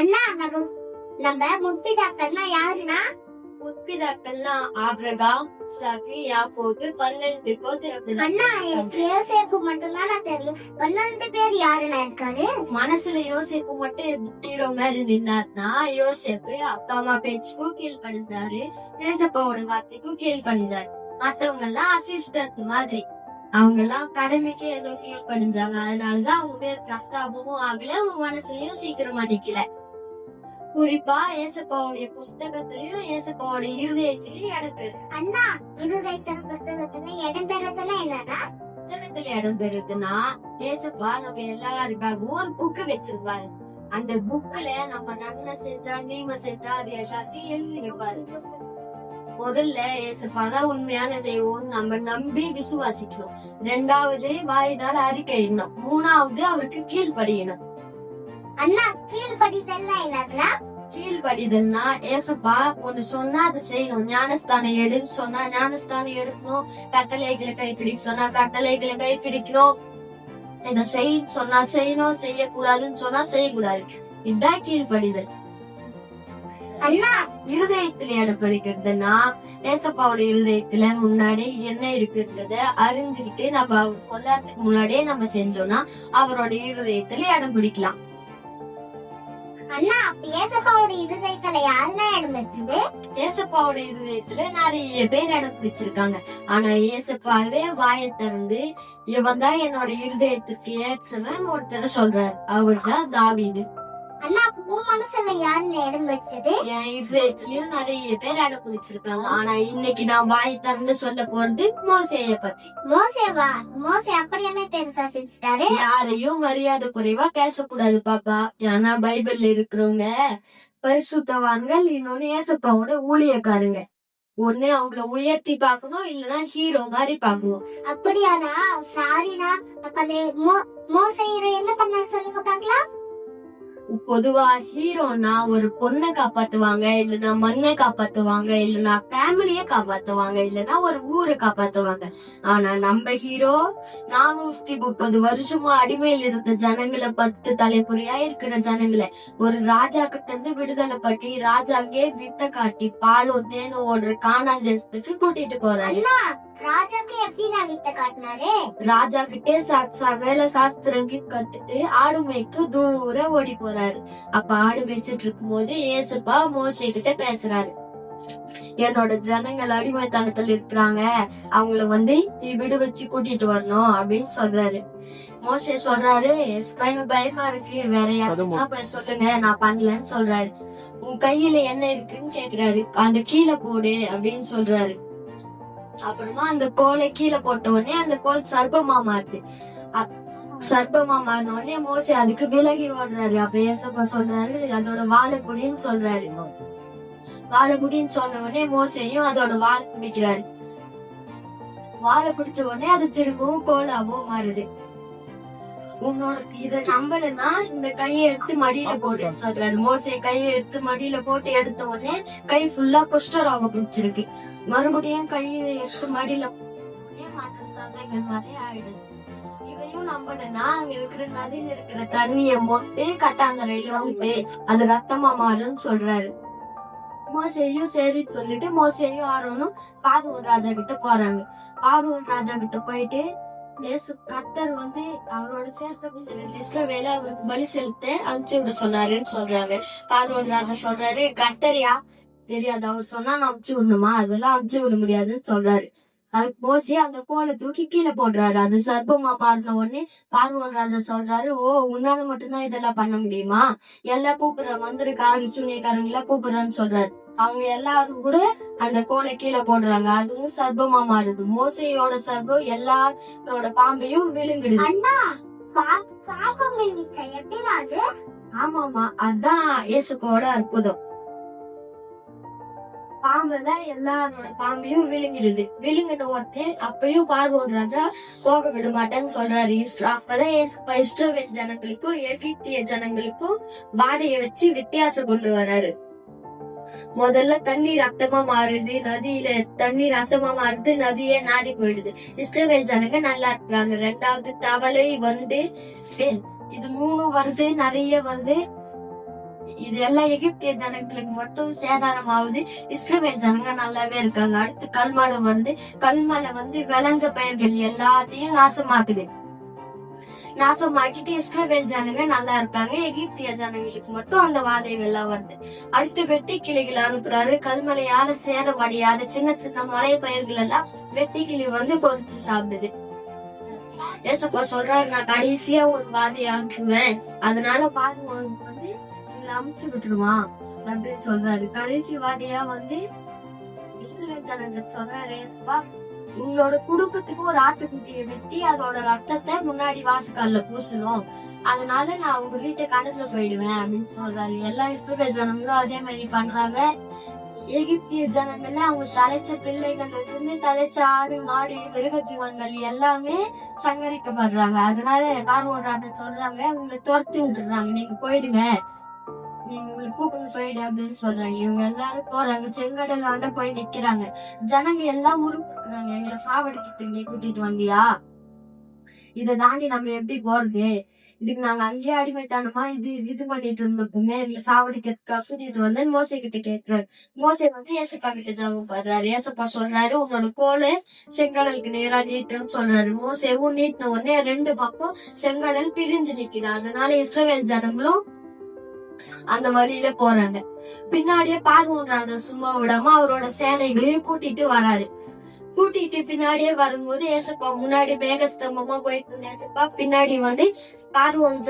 அண்ணா நம்ம முற்பிதாக்கள்னா யாருன்னா? முற்பிதாக்கள்லாம் ஆபிரகாம், இசாக்கு, யாக்கோபு 12 கோத்திரத்தினர். அண்ணா எனக்கு யோசேப்பு மட்டும்தான் தெரியும். 12 பேர் யாருன்னா இருக்காரு? மனசுல யோசேப்பு மட்டும் ஹீரோ மாதிரி நின்னார்னா, யோசேப்பு அப்பா அம்மா பேச்சுக்கும் கீழ்படிந்தாரு, ஏசப்பாவோட வார்த்தைக்கும் கீழ்படிந்தாரு. மத்தவங்க எல்லாம் அசிஸ்டன்ட் மாதிரி, அவங்க எல்லாம் கடமைக்கு ஏதோ கீழ்படிஞ்சாங்க. அதனாலதான் அவங்க பேர் பிரஸ்தாபமும் ஆகல, அவங்க மனசுலயும் சீக்கிரமா நிக்கல. குறிப்பா ஏசப்பாவுடைய புஸ்தகத்திலயும் ஏசப்பாவுடைய இருதயத்திலயும் இடம் பெறுது. அண்ணா இருதயத்தின புஸ்தகத்துல இடம் பெறதுன்னா என்னன்னா? புத்தகத்துல இடம் பெறுதுன்னா, ஏசப்பா நம்ம எல்லாருக்காகவும் ஒரு புக்கு வச்சிருப்பாரு. அந்த புக்ல நம்ம நன்மை செஞ்சா தீமை செஞ்சா அது எல்லாத்தையும் எழுதி வைப்பாரு. முதல்ல ஏசப்பா தான் உண்மையான தெய்வம் நம்ம நம்பி விசுவாசிக்கணும். 2வது வாயினால் அறிக்கையிடணும். 3வது அவருக்கு கீழ்படியணும். அண்ணா கீழ்படிதல்னா என்னதுன்னா? கீழ்படிதல்னா ஏசப்பா ஒண்ணு சொன்னா அதை செய்யணும். ஞானஸ்தானம் எடுன்னு சொன்னா ஞானஸ்தானம் எடுக்கணும். கட்டளைகளை கைப்பிடிக்க சொன்னா கட்டளைகளை கைப்பிடிக்கணும். இத செய்ய சொன்னா செய்யணும், செய்யக்கூடாதுன்னு சொன்னா செய்யக்கூடாது. இதுதான் கீழ்படிதல். அண்ணா இருதயத்துல இடம் பிடிக்கிறதுனா, ஏசப்பாவோட இருதயத்துல முன்னாடி என்ன இருக்குன்றத அறிஞ்சுக்கிட்டு நம்ம அவர் சொல்லாததுக்கு முன்னாடியே நம்ம செஞ்சோம்னா அவரோட இருதயத்துல இடம் பிடிக்கலாம். அண்ணா ஏசப்பாவோட இருதயத்துல யாருன்னா இடம் வச்சது? ஏசப்பாவோட இருதயத்துல நிறைய பேர் இடம் பிடிச்சிருக்காங்க. ஆனா ஏசப்பாவே வாயை திறந்து இவன் தான் என்னோட இருதயத்துக்கு ஏற்றவன் ஒருத்தர் சொல்றாரு. அவர்தான் தாவீது. அண்ணா உன் மனசுல யாருன்னு இடம் வச்சது? என் இருதயத்திலயும் நிறைய பேர் இடம் பிடிச்சிருக்காங்க. ஆனா இன்னைக்கு நான் வாயை திறந்து சொல்ல போறது மோசேய பத்தி. மோசேவா? மோசே அப்படி என்ன பெருசா செஞ்சுட்டாரு? யாரையும் மரியாதை குறைவா பேசக்கூடாது பாப்பா. ஏன்னா பைபிள்ல இருக்கிறவங்க பரிசுத்தவான்கள், இன்னொன்னு ஏசப்பாவோட ஊழியக்காரங்க. ஒண்ணு அவங்கள உயர்த்தி பாக்கணும், இல்லன்னா ஹீரோ மாதிரி பாக்கணும். அப்படியானா சாரினா அப்ப மோசே என்ன பண்ண சொல்லுங்க பாக்கலாம். பொதுவா ஹீரோனா ஒரு பொண்ணை காப்பாத்துவாங்க, இல்லன்னா மண்ணை காப்பாத்துவாங்க, இல்லன்னா ஃபேமிலிய காப்பாத்துவாங்க, இல்லன்னா ஒரு ஊரை காப்பாத்துவாங்க. ஆனா நம்ம ஹீரோ 430 வருஷமா அடிமையில் இருந்த ஜனங்களை 10 தலைமுறையா இருக்கிற ஜனங்களை ஒரு ராஜா கிட்ட இருந்து விடுதலை பட்டி ராஜாங்கே வித்த காட்டி பாலும் தேனும் ஓடுற கானான் தேசத்துக்கு கூட்டிட்டு போறாரு. ராஜாக்கு எப்படி நான் வித்த காட்டினாரு? ராஜா கிட்டே சகல சாஸ்திரங்கள் கத்துட்டு ஆடு மேய்க்கு தூரம் ஓடி போறாரு. அப்ப ஆடு மேய்ச்சிட்டு இருக்கும் போது ஏசப்பா மோசே கிட்ட பேசுறாரு. என்னோட ஜனங்கள் அடிமைத்தனத்துல இருக்கிறாங்க, அவங்கள நீ விடு வச்சு கூட்டிட்டு வரணும் அப்படின்னு சொல்றாரு. மோசே சொல்றாரு, பயமா இருக்கு, வேற யாருன்னா சொல்லுங்க, நான் பண்ணலன்னு சொல்றாரு. உன் கையில என்ன இருக்குன்னு கேக்குறாரு. அந்த கீழே போடு அப்படின்னு சொல்றாரு. அப்புறமா அந்த கோலை கீழே போட்ட உடனே அந்த கோல் சர்ப்பமா மாறுது. சர்ப்பமா மாறின உடனே மோசே அதுக்கு விலகி ஓடுறாரு. அப்ப ஏசப்பா சொல்றாரு, அதோட வாழைப்புடின்னு சொல்றாரு. வாழைப்புடின்னு சொன்ன உடனே மோசையும் அதோட வாழை பிடிக்கிறாரு. வாழை பிடிச்ச உடனே அது திரும்பவும் கோலாவும் மாறுது. உன்னோட இத நம்பலன்னா இந்த கையை எடுத்து மடியில போட்டு சொல்றாரு. மோசே கையை எடுத்து மடியில போட்டு எடுத்த உடனே கை ஃபுல்லா குஷ்டரோகம் பிடிச்சிருக்கு. மறுபடியும் கையை எடுத்து மடியில மற்ற சசைகள் மாதிரி ஆயிடுது. இவையும் நம்பலன்னா அங்க இருக்கிற நதியில இருக்கிற தண்ணிய மொட்டு கட்டாந்தரையில விட்டு அது ரத்தமா மாறுன்னு சொல்றாரு. மோசையும் சரின்னு சொல்லிட்டு மோசையும் ஆரோனும் பார்வோன் ராஜா கிட்ட போறாங்க. பார்வோன் ராஜா கிட்ட போயிட்டு கர்த்தர் அவரோட இஸ்ரவேல அவருக்கு பலி செலுத்த அனுப்பிச்சு விட சொன்னாருன்னு சொல்றாங்க. பார்வோன் ராஜா சொல்றாரு, கர்த்தரியா தெரியாது, அவர் சொன்னா நான் அனுப்பிச்சு விடணுமா, அதெல்லாம் அனுப்பிச்சு விட முடியாதுன்னு சொல்றாரு. அதுக்கு மோசி அந்த கோலை தூக்கி கீழே போடுறாரு. அது சர்ப்பமா மாறின உடனே பார்வோன் ராஜா சொல்றாரு, ஓ உன்னால மட்டும்தான் இதெல்லாம் பண்ண முடியுமா, எல்லாம் கூப்பிடுற மந்திரக்காரங்க சூனியக்காரங்க எல்லாம் கூப்பிடுறான்னு சொல்றாரு. அவங்க எல்லாரும் கூட அந்த கோலை கீழே போடுறாங்க. அதுவும் சர்ப்பமா மாறுது. மோசையோட சர்ப்பம் எல்லாரோட பாம்பையும் விழுங்கிடுது. ஆமாமா, அதான் இயேசுவோட அற்புதம். பாம்புல எல்லாரோட பாம்பையும் விழுங்கிடுது. விழுங்கின உடனே அப்பயும் பார்வோன் ராஜா போக விட மாட்டேன்னு சொல்றாரு. அப்பதான் இஸ்ரவேல் ஜனங்களுக்கும் எகிப்திய ஜனங்களுக்கும் பாதையை வச்சு வித்தியாசம் கொண்டு வர்றாரு. முதல்ல தண்ணி ரத்தமா மாறுது, நதியில தண்ணி ரத்தமா மாறுது, நதியே நாடி போயிடுது. இஸ்ரவேல் ஜனங்க நல்லா இருக்கிறாங்க. 2வது தவளை இது 3 வருது, நிறைய வருது. இது எல்லாம் எகிப்திய ஜனங்களுக்கு மட்டும் சேதாரம் ஆகுது. இஸ்ரவேல் ஜனங்க நல்லாவே இருக்காங்க. அடுத்து கல்மழை வந்து விளைஞ்ச பயிர்கள் எல்லாத்தையும் நாசமாக்கிட்டு இஸ்ரவேல் ஜனங்க நல்லா இருக்காங்க. எகிப்திய ஜனங்களுக்கு மட்டும் அந்த வாதைகள் எல்லாம் வருது. அடுத்து வெட்டி கிளிகளை அனுப்புறாரு. கல்மழையால சேதமடையாத சின்ன சின்ன மலை பயிர்கள் எல்லாம் வெட்டி கிளி வந்து பொறிச்சு சாப்பிடுது. ஏசப்பா சொல்றாரு, நான் கடைசியா ஒரு வாதையை அனுப்புவேன், அதனால பாருங்க வந்து அமுச்சு விட்டுருமா அப்படின்னு சொல்றாரு. கடைசி வாதையா வந்து இஸ்ரவேல் ஜனங்க சொல்றாரு, ஏசப்பா உங்களோட குடும்பத்துக்கு ஒரு ஆட்டுக்குட்டியை வெட்டி அதோட ரத்தத்தை முன்னாடி வாசக்கால்ல பூசணும், அதனால நான் உங்க வீட்டை கடல்ல போயிடுவேன் அப்படின்னு சொல்றாரு. எல்லா இஸ்ரவேல் ஜனங்களும் அதே மாதிரி பண்றாங்க. எகிப்திய ஜனங்கள்ல அவங்க தலைச்ச பிள்ளைகள் இருந்து தலைச்ச ஆடு மாடு மிருக ஜீவன்கள் எல்லாமே சங்கரிக்கப்படுறாங்க. அதனால பார்வோன் சொல்றாங்க, உங்களை துரத்தி விட்டுறாங்க, நீங்க போயிடுங்க, நீங்க உங்களை கூப்பிட்டு போயிடு அப்படின்னு சொல்றாங்க. இவங்க எல்லாரும் போறாங்க. செங்கடல் போய் நிக்கிறாங்க. ஜனங்க எல்லாம் முறுக்குறாங்க, எங்களை சாவடிக்கிட்டு நீ கூட்டிட்டு வந்தியா, இதை தாண்டி நம்ம எப்படி போறது, இதுக்கு நாங்க அங்கேயே அடிமைத்தானமா இது பண்ணிட்டு இருந்தோமே, சாவடிக்கிறதுக்கு கூட்டிட்டு வந்து மோசை கிட்ட கேட்கிறாரு. மோசை வந்து ஏசப்பா கிட்ட ஜாபம் பண்றாரு. ஏசப்பா சொல்றாரு, உன்னோட கோலை செங்கடலுக்கு நேரா நீட்டுன்னு சொல்றாரு. மோசைவும் நீட்டின உடனே 2 பக்கம் செங்கடல் பிரிந்து நிக்குது. அதனால இஸ்ரவேல் ஜனங்களும் அந்த வழியில போறாங்க. பின்னாடியே பார்வோன் ராஜா சும்மா விடாம அவரோட சேனைகளையும் கூட்டிட்டு வராரு. கூட்டிட்டு பின்னாடியே வரும்போது ஏசப்பா முன்னாடி மேகஸ்தம்பமா போயிட்டு இருந்த ஏசப்பா பின்னாடி வந்து பார்வோன்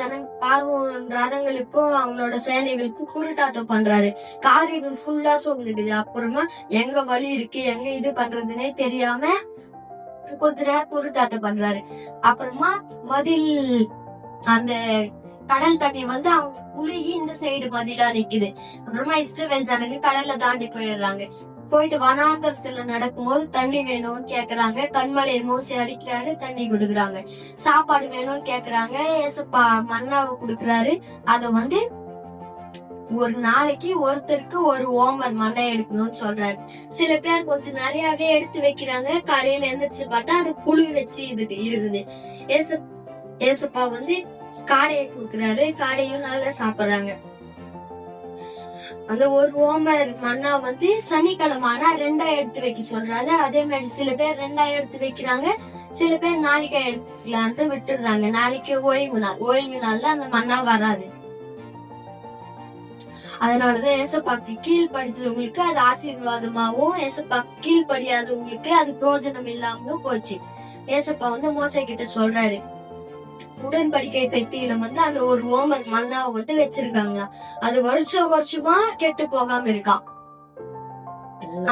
ரதங்களுக்கும் அவங்களோட சேனைகளுக்கும் குருட்டாட்டம் பண்றாரு. காரியங்கள் ஃபுல்லா சொல்லுது. அப்புறமா எங்க வழி இருக்கு, எங்க இது பண்றதுன்னே தெரியாம கொஞ்ச நேரம் குருட்டாட்டம் பண்றாரு. அப்புறமா மதில் அந்த கடல் தண்ணி வந்து அவங்க குலுகி இந்த சைடு மதிலா நிக்குது. அப்புறமா இஸ்ரவேல் ஜனங்க கடல்ல தாண்டி போயிடுறாங்க. போயிட்டு வனாந்தரத்துல நடக்கும்போது தண்ணி வேணும்னு கேக்குறாங்க. கண்மலையை மோசி அடிக்கிறாரு, தண்ணி கொடுக்குறாங்க. சாப்பாடு வேணும்னு கேக்குறாங்க. ஏசப்பா மன்னாவை கொடுக்குறாரு. அத வந்து ஒரு நாளைக்கு ஒருத்தருக்கு ஒரு ஓமர் மண்ணை எடுக்கணும்னு சொல்றாரு. சில பேர் கொஞ்சம் நிறையவே எடுத்து வைக்கிறாங்க. காலையில எந்திரிச்சு பார்த்தா அது புழு வச்சு இருக்குது. ஏசப்பா வந்து காடையை கொடுக்குறாரு. காடையும் நல்லா சாப்பிடுறாங்க. அந்த ஒரு ஓமர் மண்ணா வந்து சனிக்கிழமை 2 எடுத்து வைக்க சொல்றாரு. அதே மாதிரி சில பேர் 2 எடுத்து வைக்கிறாங்க. சில பேர் நாளைக்கு எடுத்துக்கலான்ட்டு விட்டுடுறாங்க. நாளைக்கு ஓய்வு நாள்ல அந்த மண்ணா வராது. அதனாலதான் ஏசப்பாக்கு கீழ்படுத்துறவங்களுக்கு அது ஆசீர்வாதமாவும், ஏசப்பாக்கு கீழ்படியாதவங்களுக்கு அது பிரயோஜனம் இல்லாமலும் போச்சு. ஏசப்பா வந்து மோசே கிட்ட சொல்றாரு, உடன்படிக்கை பெட்டியில வந்து அந்த ஒரு ஓமர் மண்ணாவை வந்து வச்சிருக்காங்களா, அது வருஷமா கெட்டு போகாம இருக்கான்.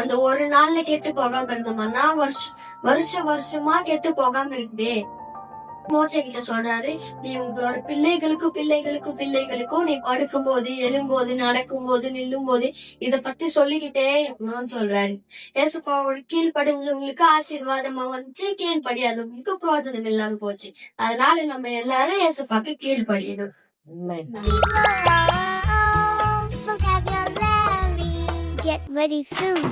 அந்த ஒரு நாள்ல கெட்டு போகாம இருந்த மண்ணா வருஷமா கெட்டு போகாம இருக்குதே. மோசே கிட்ட சொல்றாரு, நீ உங்களோட பிள்ளைகளுக்கும் நீ படுக்கும் போது, எழும்போது, நடக்கும் போது, நில்லும் போது இத பத்தி சொல்லிக்கிட்டே இருக்கணும்னு சொல்றாரு. ஏசப்பாவோட கீழ்படுங்களுக்கு ஆசீர்வாதமா வந்துச்சு, கீழ்படியாதவங்களுக்கு பிரயோஜனம் இல்லாம போச்சு. அதனால நம்ம எல்லாரும் ஏசப்பாக்கு கீழ்படியணும். Get ready soon.